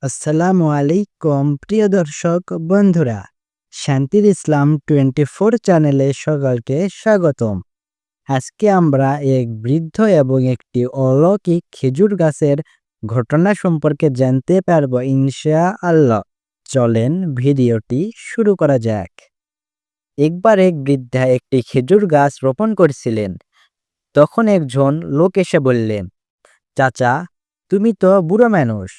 আসসালামু আলাইকুম প্রিয় দর্শক বন্ধুরা, শান্তির ইসলাম 24 চ্যানেলে সকলকে স্বাগতম। আজকে আমরা এক বৃদ্ধ এবং একটি অলৌকিক খেজুর গাছের ঘটনা সম্পর্কে জানতে পারবো ইনশাআল্লাহ। চলেন ভিডিওটি শুরু করা যাক। একবার এক বৃদ্ধা একটি খেজুর গাছ রোপণ করছিলেন। তখন একজন লোক এসে বললেন, চাচা, তুমি তো বুড়ো মানুষ,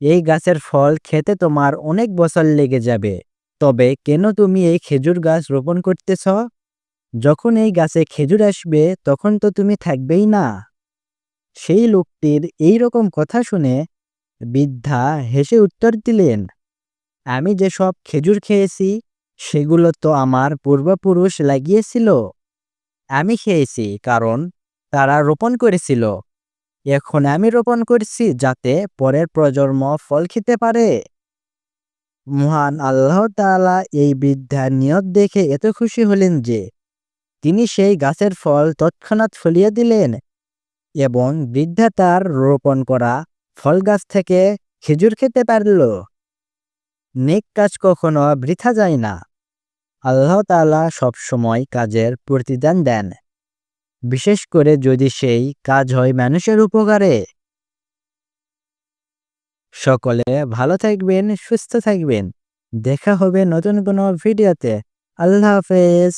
এই গাছের ফল খেতে তোমার অনেক বছর লেগে যাবে। তবে কেন তুমি এই খেজুর গাছ রোপণ করতেছ? যখন এই গাছে খেজুর আসবে তখন তো তুমি থাকবেই না। সেই লোকটির এই রকম কথা শুনে বৃদ্ধা হেসে উত্তর দিলেন, আমি যেসব খেজুর খেয়েছি সেগুলো তো আমার পূর্বপুরুষ লাগিয়েছিল। আমি খেয়েছি কারণ তারা রোপণ করেছিল। এখন আমি রোপণ করছি যাতে পরের প্রজন্ম ফল খেতে পারে। মহান আল্লাহ তাআলা এই বৃদ্ধার নিয়ত দেখে এত খুশি হলেন যে তিনি সেই গাছের ফল তৎক্ষণাৎ ফলিয়ে দিলেন এবং বৃদ্ধা তার রোপণ করা ফল গাছ থেকে খেজুর খেতে পারল। নেক কাজ কখনো বৃথা যায় না। আল্লাহ তাআলা সবসময় কাজের প্রতিদান দেন, বিশেষ করে যদি সেই কাজ হয় মানুষের উপকারে। সকলে ভালো থাকবেন, সুস্থ থাকবেন। দেখা হবে নতুন কোনো ভিডিওতে। আল্লাহ হাফেজ।